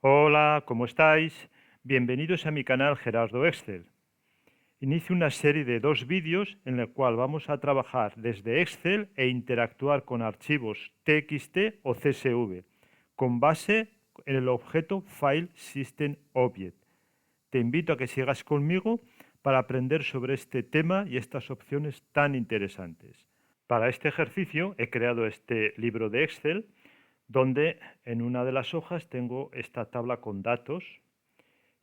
Hola, ¿cómo estáis? Bienvenidos a mi canal Gerardo Excel. Inicio una serie de 2 vídeos en la cual vamos a trabajar desde Excel e interactuar con archivos TXT o CSV con base en el objeto File System Object. Te invito a que sigas conmigo para aprender sobre este tema y estas opciones tan interesantes. Para este ejercicio he creado este libro de Excel donde en una de las hojas tengo esta tabla con datos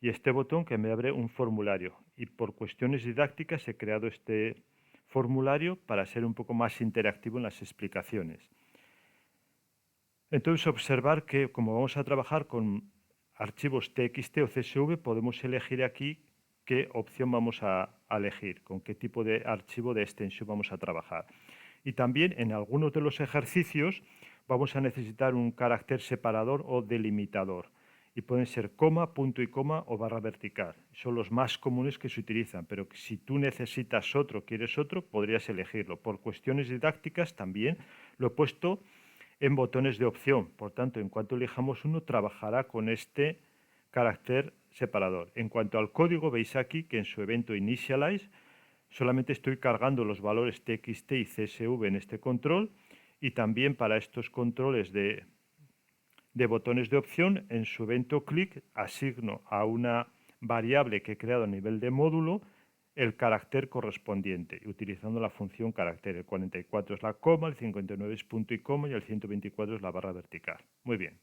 y este botón que me abre un formulario. Y por cuestiones didácticas he creado este formulario para ser un poco más interactivo en las explicaciones. Entonces observar que como vamos a trabajar con archivos TXT o CSV, podemos elegir aquí qué opción vamos a elegir, con qué tipo de archivo de extensión vamos a trabajar. Y también en algunos de los ejercicios vamos a necesitar un carácter separador o delimitador. Y pueden ser coma, punto y coma o barra vertical. Son los más comunes que se utilizan, pero si tú necesitas otro, quieres otro, podrías elegirlo. Por cuestiones didácticas también lo he puesto en botones de opción. Por tanto, en cuanto elijamos uno, trabajará con este carácter separador. En cuanto al código, veis aquí que en su evento initialize solamente estoy cargando los valores txt y csv en este control, y también para estos controles de botones de opción, en su evento click asigno a una variable que he creado a nivel de módulo el carácter correspondiente, utilizando la función carácter. El 44 es la coma, el 59 es punto y coma y el 124 es la barra vertical. Muy bien.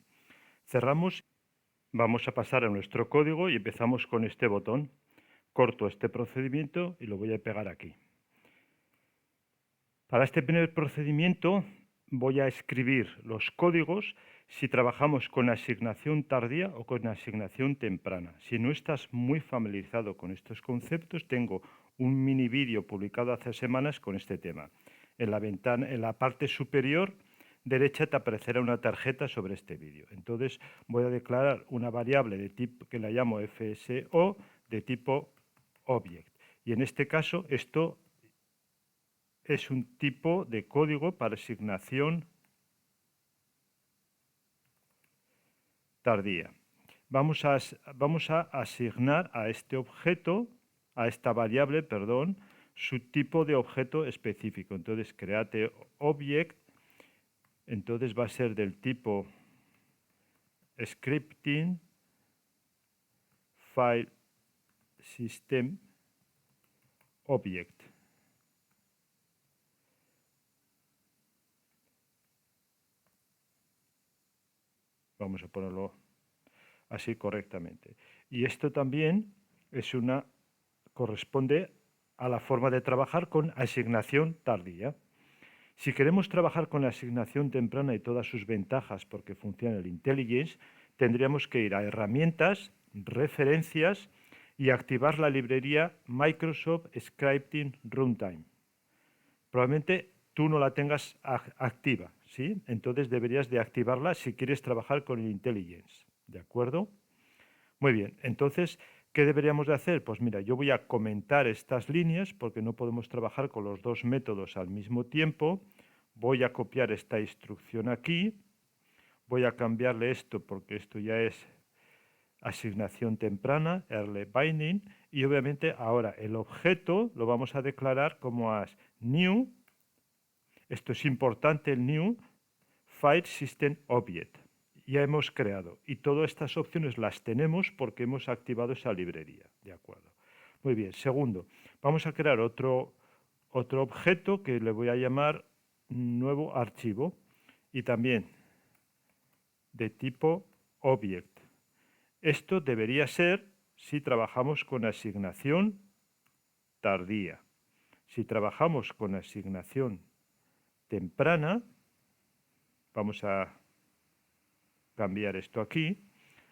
Cerramos. Vamos a pasar a nuestro código y empezamos con este botón. Corto este procedimiento y lo voy a pegar aquí. Para este primer procedimiento voy a escribir los códigos si trabajamos con asignación tardía o con asignación temprana. Si no estás muy familiarizado con estos conceptos, tengo un mini vídeo publicado hace semanas con este tema. En la parte superior derecha te aparecerá una tarjeta sobre este vídeo. Entonces voy a declarar una variable de tipo que la llamo FSO de tipo object. Y en este caso esto es un tipo de código para asignación tardía. Vamos a asignar a este objeto, a esta variable, perdón, su tipo de objeto específico. Entonces, create object, entonces va a ser del tipo scripting file system object. Vamos a ponerlo así correctamente. Y esto también corresponde a la forma de trabajar con asignación tardía. Si queremos trabajar con la asignación temprana y todas sus ventajas porque funciona el IntelliGence, tendríamos que ir a herramientas, referencias y activar la librería Microsoft Scripting Runtime. Probablemente tú no la tengas activa, ¿sí? Entonces deberías de activarla si quieres trabajar con el IntelliGence, ¿de acuerdo? Muy bien, entonces, ¿qué deberíamos de hacer? Pues mira, yo voy a comentar estas líneas porque no podemos trabajar con los dos métodos al mismo tiempo. Voy a copiar esta instrucción aquí. Voy a cambiarle esto porque esto ya es asignación temprana, early binding. Y obviamente ahora el objeto lo vamos a declarar como as new. Esto es importante, el new file system object. Ya hemos creado y todas estas opciones las tenemos porque hemos activado esa librería, ¿de acuerdo? Muy bien, segundo, vamos a crear otro objeto que le voy a llamar nuevo archivo y también de tipo object. Esto debería ser si trabajamos con asignación tardía. Si trabajamos con asignación temprana, vamos a cambiar esto aquí,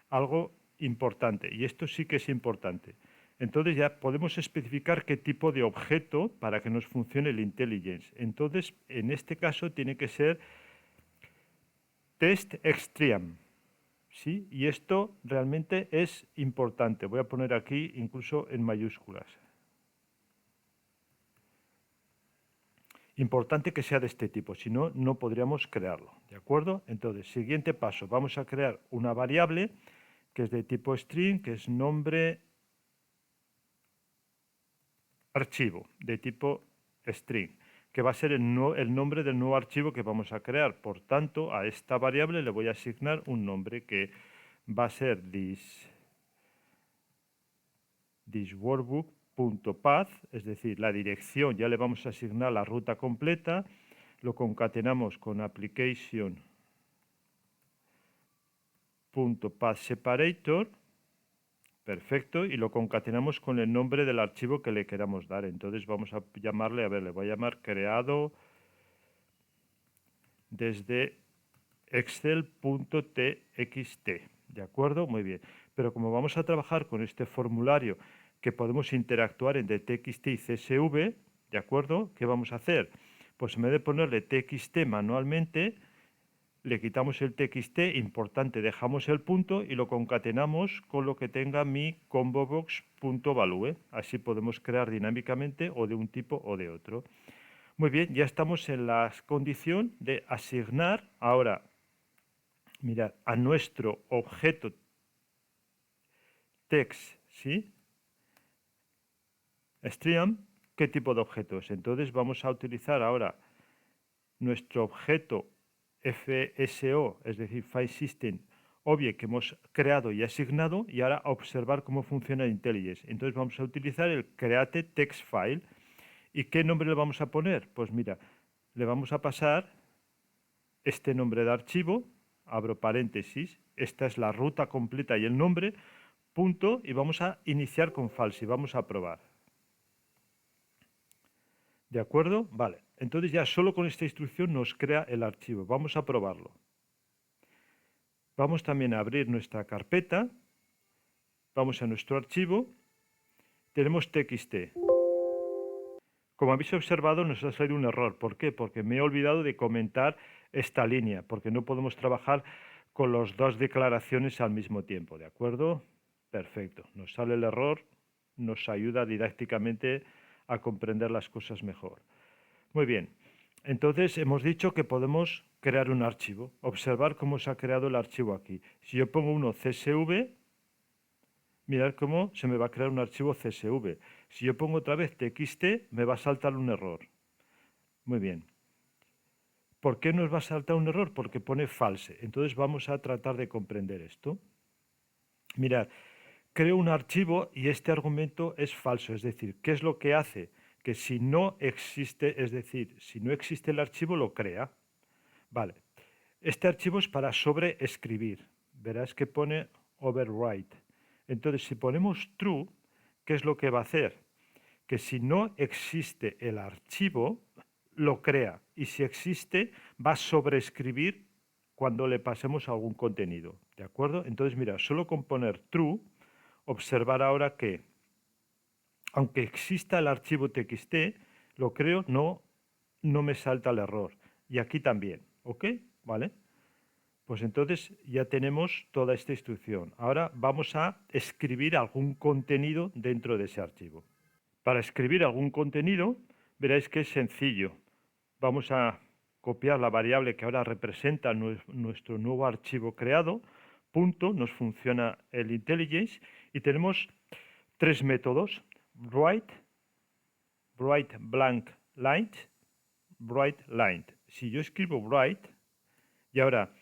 algo importante, y esto sí que es importante. Entonces ya podemos especificar qué tipo de objeto para que nos funcione el IntelliGence. Entonces, en este caso tiene que ser test extreme, ¿sí? Y esto realmente es importante. Voy a poner aquí incluso en mayúsculas. Importante que sea de este tipo, si no, no podríamos crearlo, ¿de acuerdo? Entonces, siguiente paso, vamos a crear una variable que es de tipo string, que es nombre archivo, de tipo string, que va a ser el nombre del nuevo archivo que vamos a crear. Por tanto, a esta variable le voy a asignar un nombre que va a ser thisworkbook.path, es decir, la dirección, ya le vamos a asignar la ruta completa, lo concatenamos con application.pathSeparator, perfecto, y lo concatenamos con el nombre del archivo que le queramos dar. Entonces vamos a llamarle, a ver, le voy a llamar creado desde excel.txt, ¿de acuerdo? Muy bien. Pero como vamos a trabajar con este formulario que podemos interactuar entre txt y csv, ¿de acuerdo? ¿Qué vamos a hacer? Pues en vez de ponerle txt manualmente, le quitamos el txt, importante, dejamos el punto y lo concatenamos con lo que tenga mi combobox.value. Así podemos crear dinámicamente o de un tipo o de otro. Muy bien, ya estamos en la condición de asignar ahora, mirad, a nuestro objeto text, ¿sí? Stream, ¿qué tipo de objetos? Entonces vamos a utilizar ahora nuestro objeto FSO, es decir, File System Object que hemos creado y asignado, y ahora a observar cómo funciona el IntelliJ. Entonces vamos a utilizar el Create Text File. ¿Y qué nombre le vamos a poner? Pues mira, le vamos a pasar este nombre de archivo, abro paréntesis, esta es la ruta completa y el nombre, punto, y vamos a iniciar con false y vamos a probar. ¿De acuerdo? Vale. Entonces ya solo con esta instrucción nos crea el archivo. Vamos a probarlo. Vamos también a abrir nuestra carpeta. Vamos a nuestro archivo. Tenemos txt. Como habéis observado, nos ha salido un error. ¿Por qué? Porque me he olvidado de comentar esta línea, porque no podemos trabajar con las dos declaraciones al mismo tiempo. ¿De acuerdo? Perfecto. Nos sale el error, nos ayuda didácticamente a comprender las cosas mejor. Muy bien. Entonces hemos dicho que podemos crear un archivo. Observar cómo se ha creado el archivo aquí. Si yo pongo uno CSV, mirad cómo se me va a crear un archivo CSV. Si yo pongo otra vez txt, me va a saltar un error. Muy bien. ¿Por qué nos va a saltar un error? Porque pone false. Entonces vamos a tratar de comprender esto. Mirad, creo un archivo y este argumento es falso. Es decir, ¿qué es lo que hace? Que si no existe, es decir, si no existe el archivo, lo crea. Vale. Este archivo es para sobreescribir. Verás que pone overwrite. Entonces, si ponemos true, ¿qué es lo que va a hacer? Que si no existe el archivo, lo crea. Y si existe, va a sobreescribir cuando le pasemos algún contenido. ¿De acuerdo? Entonces, mira, solo con poner true, observar ahora que, aunque exista el archivo txt, lo creo, no me salta el error. Y aquí también. ¿Ok? ¿Vale? Pues entonces ya tenemos toda esta instrucción. Ahora vamos a escribir algún contenido dentro de ese archivo. Para escribir algún contenido, veréis que es sencillo. Vamos a copiar la variable que ahora representa nuestro nuevo archivo creado, punto, nos funciona el IntelliJ, y tenemos tres métodos: write blank line, write line. Si yo escribo write, y ahora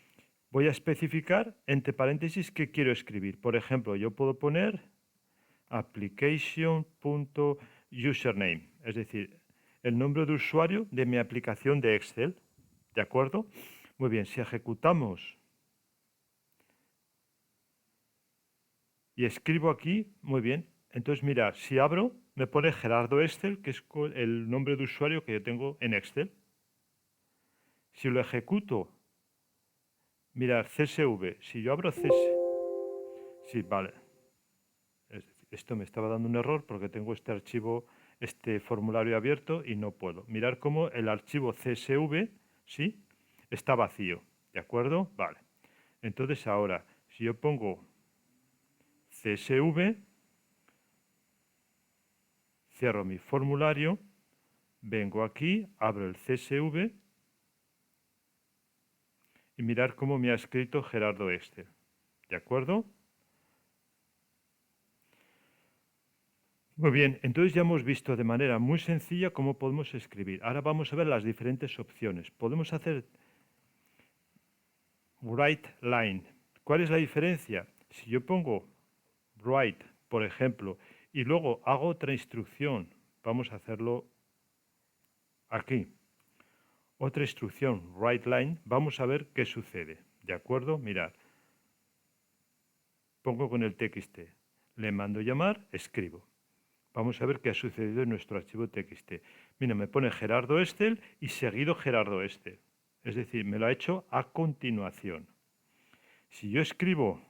voy a especificar entre paréntesis qué quiero escribir. Por ejemplo, yo puedo poner application.username, es decir, el nombre de usuario de mi aplicación de Excel. ¿De acuerdo? Muy bien, si ejecutamos y escribo aquí, muy bien. Entonces, mira, si abro, me pone Gerardo Excel, que es el nombre de usuario que yo tengo en Excel. Si lo ejecuto, mira, CSV, si yo abro CSV, sí, vale. Esto me estaba dando un error porque tengo este archivo, este formulario abierto y no puedo. Mirar cómo el archivo CSV, ¿sí? Está vacío. ¿De acuerdo? Vale. Entonces ahora, si yo pongo CSV, cierro mi formulario, vengo aquí, abro el CSV y mirar cómo me ha escrito Gerardo Excel. ¿De acuerdo? Muy bien, entonces ya hemos visto de manera muy sencilla cómo podemos escribir. Ahora vamos a ver las diferentes opciones. Podemos hacer write line. ¿Cuál es la diferencia? Si yo pongo write, por ejemplo, y luego hago otra instrucción, vamos a hacerlo aquí. Otra instrucción, write line, vamos a ver qué sucede. ¿De acuerdo? Mirad. Pongo con el txt. Le mando llamar, escribo. Vamos a ver qué ha sucedido en nuestro archivo txt. Mira, me pone Gerardo Estel y seguido Gerardo Estel. Es decir, me lo ha hecho a continuación. Si yo escribo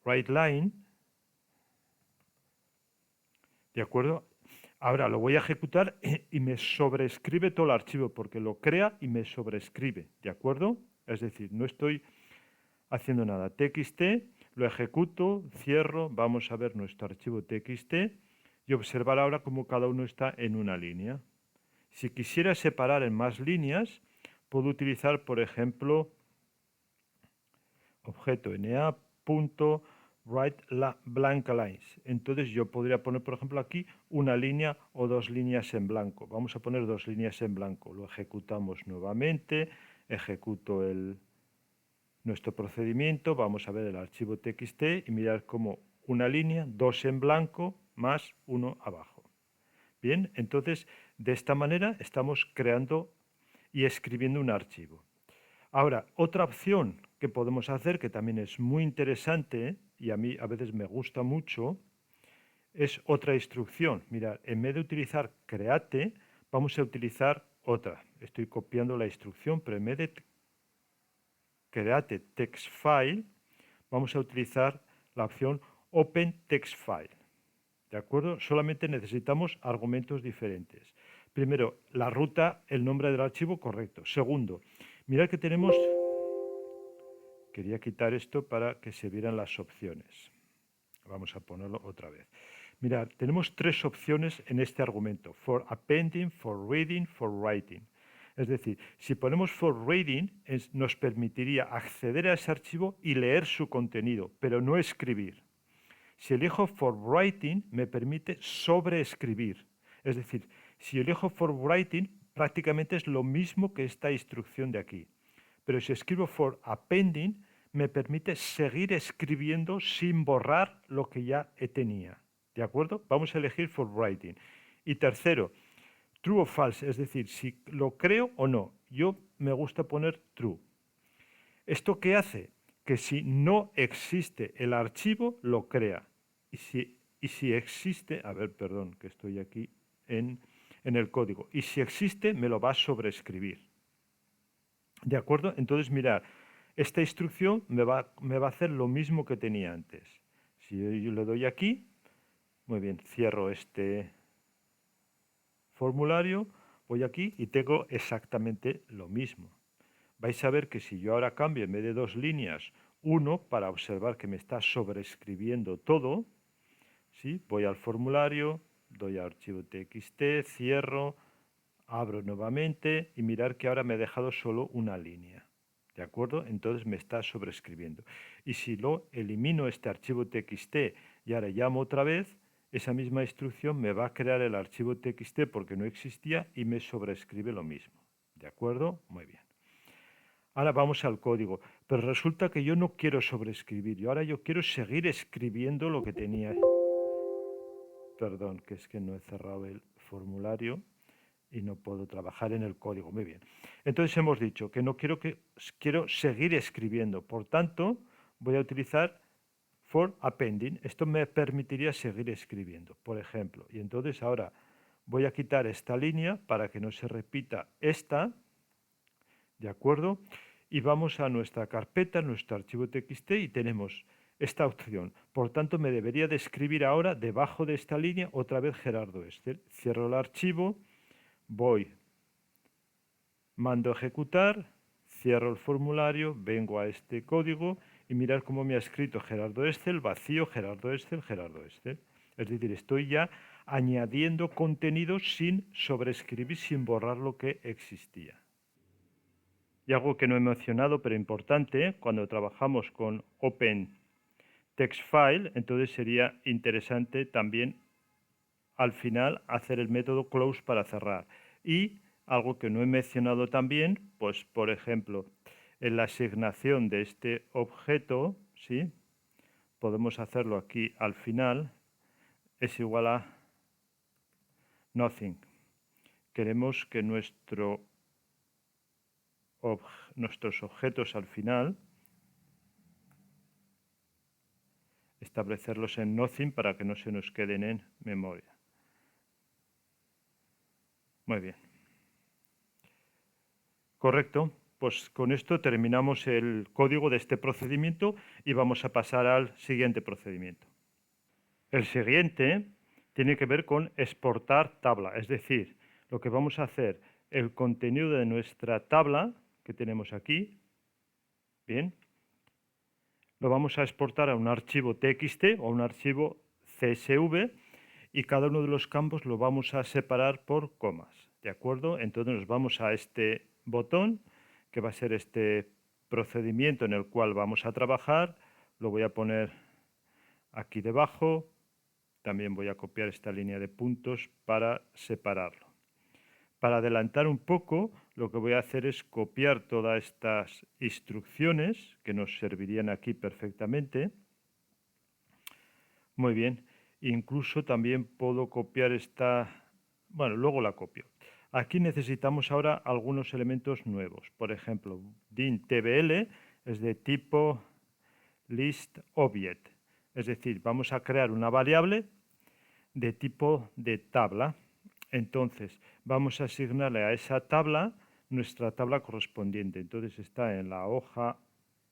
write line, ¿de acuerdo? Ahora lo voy a ejecutar y me sobrescribe todo el archivo porque lo crea y me sobrescribe, ¿de acuerdo? Es decir, no estoy haciendo nada. TXT, lo ejecuto, cierro, vamos a ver nuestro archivo TXT y observar ahora cómo cada uno está en una línea. Si quisiera separar en más líneas, puedo utilizar, por ejemplo, objeto na.write lines. Entonces yo podría poner, por ejemplo, aquí una línea o dos líneas en blanco. Vamos a poner dos líneas en blanco. Lo ejecutamos nuevamente, ejecuto nuestro procedimiento, vamos a ver el archivo txt y mirar cómo una línea, dos en blanco, más uno abajo. Bien, entonces de esta manera estamos creando y escribiendo un archivo. Ahora, otra opción que podemos hacer, que también es muy interesante y a mí a veces me gusta mucho, es otra instrucción. Mirad, en vez de utilizar create, vamos a utilizar otra. Estoy copiando la instrucción, pero en vez de create text file, vamos a utilizar la opción open text file. ¿De acuerdo? Solamente necesitamos argumentos diferentes. Primero, la ruta, el nombre del archivo correcto. Segundo, mirad que tenemos... Quería quitar esto para que se vieran las opciones. Vamos a ponerlo otra vez. Mirad, tenemos tres opciones en este argumento. For appending, for reading, for writing. Es decir, si ponemos for reading, nos permitiría acceder a ese archivo y leer su contenido, pero no escribir. Si elijo for writing, me permite sobreescribir. Es decir, si elijo for writing, prácticamente es lo mismo que esta instrucción de aquí. Pero si escribo for appending, me permite seguir escribiendo sin borrar lo que ya tenía. ¿De acuerdo? Vamos a elegir for writing. Y tercero, true o false, es decir, si lo creo o no. Yo me gusta poner true. ¿Esto qué hace? Que si no existe el archivo, lo crea. Y si existe, a ver, perdón, que estoy aquí en el código. Y si existe, me lo va a sobreescribir. ¿De acuerdo? Entonces, mirad, esta instrucción me va a hacer lo mismo que tenía antes. Si yo le doy aquí, muy bien, cierro este formulario, voy aquí y tengo exactamente lo mismo. Vais a ver que si yo ahora cambio en vez de dos líneas, uno, para observar que me está sobreescribiendo todo, ¿sí? Voy al formulario, doy a archivo txt, cierro, abro nuevamente y mirar que ahora me ha dejado solo una línea. ¿De acuerdo? Entonces me está sobreescribiendo. Y si lo elimino este archivo txt y ahora llamo otra vez, esa misma instrucción me va a crear el archivo txt porque no existía y me sobreescribe lo mismo. ¿De acuerdo? Muy bien. Ahora vamos al código. Pero resulta que yo no quiero sobreescribir. Yo quiero seguir escribiendo lo que tenía. Perdón, que es que no he cerrado el formulario y no puedo trabajar en el código. Muy bien. Entonces hemos dicho que no quiero seguir escribiendo. Por tanto, voy a utilizar for appending. Esto me permitiría seguir escribiendo, por ejemplo. Y entonces ahora voy a quitar esta línea para que no se repita esta. ¿De acuerdo? Y vamos a nuestra carpeta, nuestro archivo txt y tenemos esta opción. Por tanto, me debería de escribir ahora debajo de esta línea otra vez Gerardo Estel. Cierro el archivo, voy, mando a ejecutar, cierro el formulario, vengo a este código y mirar cómo me ha escrito Gerardo Estel, vacío, Gerardo Estel, Gerardo Estel. Es decir, estoy ya añadiendo contenido sin sobreescribir, sin borrar lo que existía. Y algo que no he mencionado, pero importante, cuando trabajamos con Open text file, entonces sería interesante también al final hacer el método close para cerrar. Y algo que no he mencionado también, pues por ejemplo, en la asignación de este objeto, ¿sí? Podemos hacerlo aquí al final, es igual a nothing. Queremos que nuestros objetos al final establecerlos en nothing para que no se nos queden en memoria. Muy bien. Correcto. Pues con esto terminamos el código de este procedimiento y vamos a pasar al siguiente procedimiento. El siguiente tiene que ver con exportar tabla, es decir, lo que vamos a hacer, el contenido de nuestra tabla que tenemos aquí, bien, lo vamos a exportar a un archivo TXT o a un archivo CSV y cada uno de los campos lo vamos a separar por comas, ¿de acuerdo? Entonces nos vamos a este botón, que va a ser este procedimiento en el cual vamos a trabajar, lo voy a poner aquí debajo, también voy a copiar esta línea de puntos para separarlo. Para adelantar un poco, lo que voy a hacer es copiar todas estas instrucciones que nos servirían aquí perfectamente. Muy bien. Incluso también puedo copiar esta... Bueno, luego la copio. Aquí necesitamos ahora algunos elementos nuevos. Por ejemplo, din.tbl es de tipo listObject. Es decir, vamos a crear una variable de tipo de tabla. Entonces, vamos a asignarle a esa tabla nuestra tabla correspondiente. Entonces, está en la hoja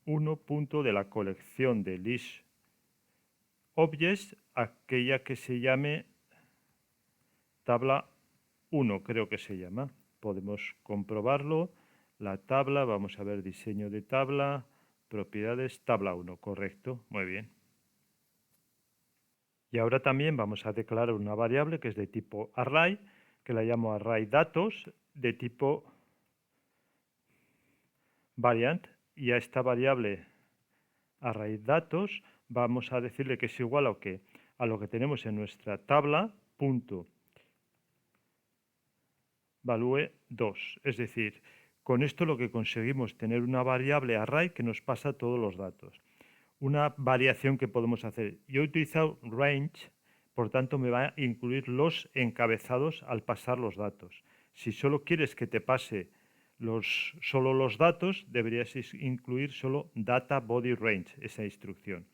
1 punto de la colección de listObjects, aquella que se llame tabla 1, creo que se llama. Podemos comprobarlo. La tabla, vamos a ver diseño de tabla, propiedades, tabla 1, correcto, muy bien. Y ahora también vamos a declarar una variable que es de tipo array, que la llamo arrayDatos, de tipo variant, y a esta variable arrayDatos vamos a decirle que es igual a, ¿qué? A lo que tenemos en nuestra tabla, punto value 2. Es decir, con esto lo que conseguimos tener una variable array que nos pasa todos los datos. Una variación que podemos hacer. Yo he utilizado range, por tanto me va a incluir los encabezados al pasar los datos. Si solo quieres que te pase solo los datos, deberías incluir solo data body range, esa instrucción.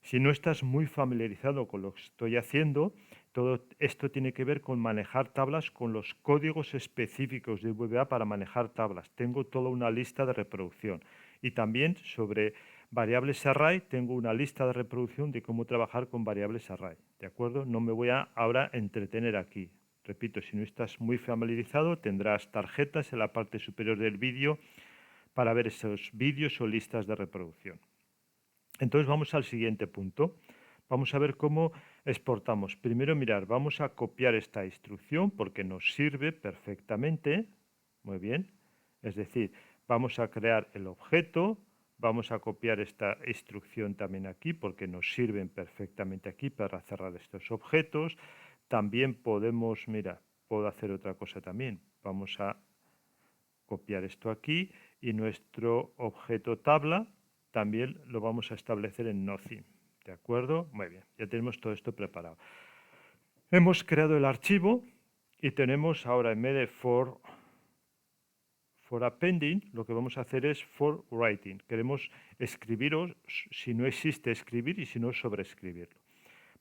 Si no estás muy familiarizado con lo que estoy haciendo, todo esto tiene que ver con manejar tablas con los códigos específicos de VBA para manejar tablas. Tengo toda una lista de reproducción. Y también sobre variables array, tengo una lista de reproducción de cómo trabajar con variables array. ¿De acuerdo? No me voy a ahora entretener aquí. Repito, si no estás muy familiarizado, tendrás tarjetas en la parte superior del vídeo para ver esos vídeos o listas de reproducción. Entonces vamos al siguiente punto. Vamos a ver cómo exportamos. Primero, mirar, vamos a copiar esta instrucción porque nos sirve perfectamente. Muy bien. Es decir, vamos a crear el objeto, vamos a copiar esta instrucción también aquí porque nos sirven perfectamente aquí para cerrar estos objetos. También podemos, mira, puedo hacer otra cosa también. Vamos a copiar esto aquí y nuestro objeto tabla también lo vamos a establecer en nothing. ¿De acuerdo? Muy bien, ya tenemos todo esto preparado. Hemos creado el archivo y tenemos ahora en vez de for appending, lo que vamos a hacer es for writing. Queremos escribiros, si no existe escribir y si no sobreescribirlo.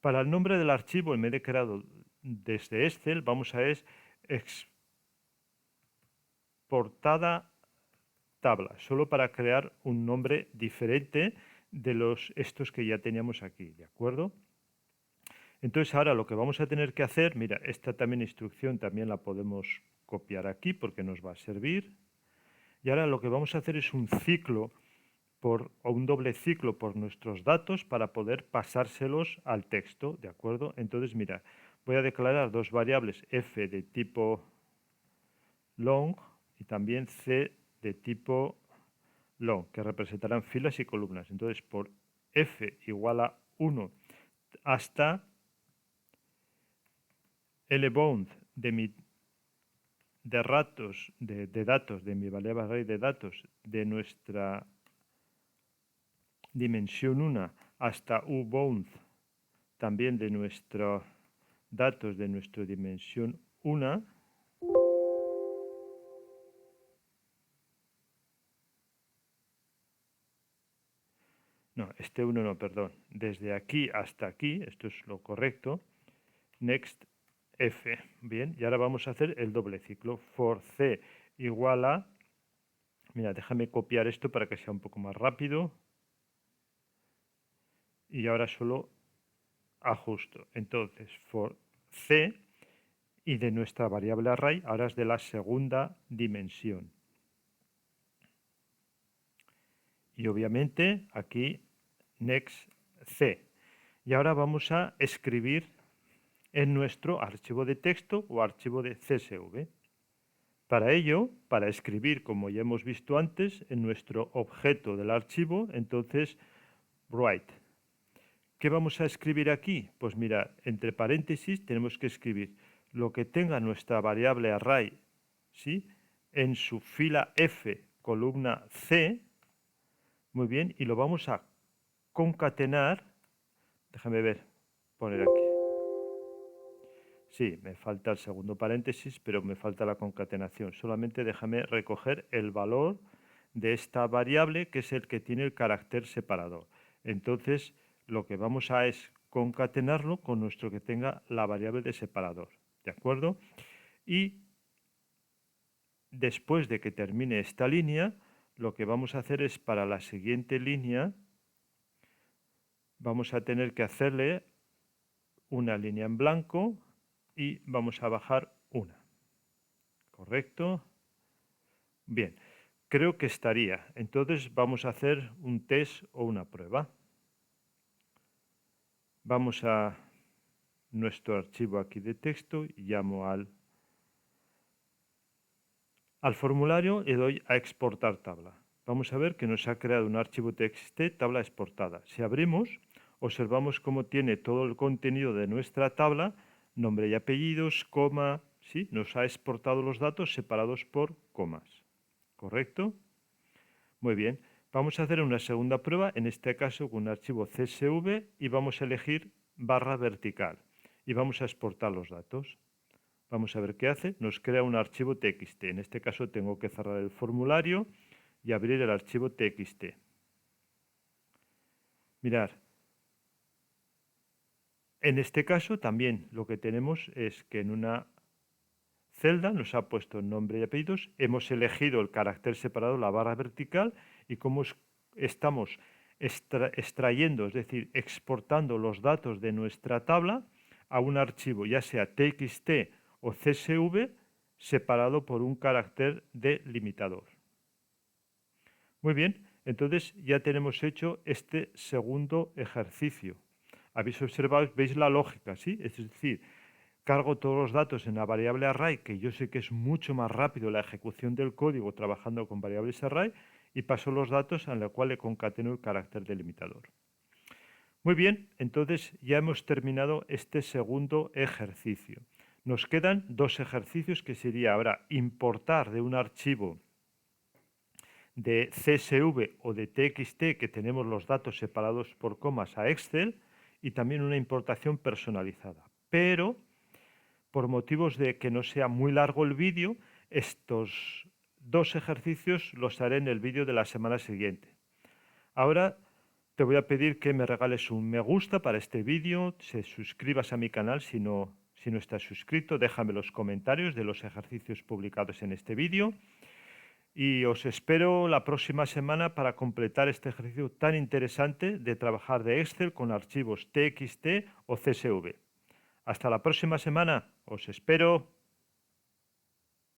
Para el nombre del archivo, en vez de creado desde Excel, vamos a exportada tabla, solo para crear un nombre diferente de estos que ya teníamos aquí, ¿de acuerdo? Entonces ahora lo que vamos a tener que hacer, mira, esta también instrucción también la podemos copiar aquí porque nos va a servir. Y ahora lo que vamos a hacer es un ciclo o un doble ciclo por nuestros datos para poder pasárselos al texto, ¿de acuerdo? Entonces, mira, voy a declarar dos variables f de tipo long y también c de tipo long, que representarán filas y columnas. Entonces, por f igual a 1 hasta lbound de datos de mi variable array de datos de nuestra dimensión 1 hasta ubound también de nuestros datos de nuestra dimensión 1. No, este 1 no, perdón. Desde aquí hasta aquí, esto es lo correcto. Next f. Bien, y ahora vamos a hacer el doble ciclo. For c igual a... Mira, déjame copiar esto para que sea un poco más rápido. Y ahora solo ajusto. Entonces, for c y de nuestra variable array, ahora es de la segunda dimensión. Y obviamente aquí next c. Y ahora vamos a escribir en nuestro archivo de texto o archivo de CSV. Para ello, para escribir, como ya hemos visto antes, en nuestro objeto del archivo, entonces write. ¿Qué vamos a escribir aquí? Pues mira, entre paréntesis tenemos que escribir lo que tenga nuestra variable array, ¿sí?, en su fila F, columna C, muy bien, y lo vamos a concatenar. Déjame ver, poner aquí. Sí, me falta el segundo paréntesis, pero me falta la concatenación. Solamente déjame recoger el valor de esta variable, que es el que tiene el carácter separador. Entonces, lo que vamos a es concatenarlo con nuestro que tenga la variable de separador. ¿De acuerdo? Y después de que termine esta línea, lo que vamos a hacer es para la siguiente línea, vamos a tener que hacerle una línea en blanco y vamos a bajar una. ¿Correcto? Bien, creo que estaría. Entonces vamos a hacer un test o una prueba. Vamos a nuestro archivo aquí de texto y llamo al formulario y doy a exportar tabla. Vamos a ver que nos ha creado un archivo TXT, tabla exportada. Si abrimos, observamos cómo tiene todo el contenido de nuestra tabla, nombre y apellidos, coma, ¿sí? Nos ha exportado los datos separados por comas. ¿Correcto? Muy bien. Vamos a hacer una segunda prueba, en este caso con un archivo CSV, y vamos a elegir barra vertical. Y vamos a exportar los datos. Vamos a ver qué hace. Nos crea un archivo TXT. En este caso tengo que cerrar el formulario y abrir el archivo TXT. Mirad. En este caso también lo que tenemos es que en una celda nos ha puesto nombre y apellidos. Hemos elegido el carácter separado, la barra vertical, y como estamos extrayendo, es decir, exportando los datos de nuestra tabla a un archivo, ya sea TXT o CSV, separado por un carácter delimitador. Muy bien, entonces ya tenemos hecho este segundo ejercicio. Habéis observado, veis la lógica, ¿sí? Es decir, cargo todos los datos en la variable array, que yo sé que es mucho más rápido la ejecución del código trabajando con variables array, y paso los datos a la cual le concateno el carácter delimitador. Muy bien, entonces ya hemos terminado este segundo ejercicio. Nos quedan dos ejercicios, que sería ahora importar de un archivo de CSV o de TXT, que tenemos los datos separados por comas, a Excel, y también una importación personalizada. Pero, por motivos de que no sea muy largo el vídeo, estos dos ejercicios los haré en el vídeo de la semana siguiente. Ahora te voy a pedir que me regales un me gusta para este vídeo, te suscribas a mi canal si no estás suscrito, déjame los comentarios de los ejercicios publicados en este vídeo. Y os espero la próxima semana para completar este ejercicio tan interesante de trabajar de Excel con archivos TXT o CSV. Hasta la próxima semana. Os espero.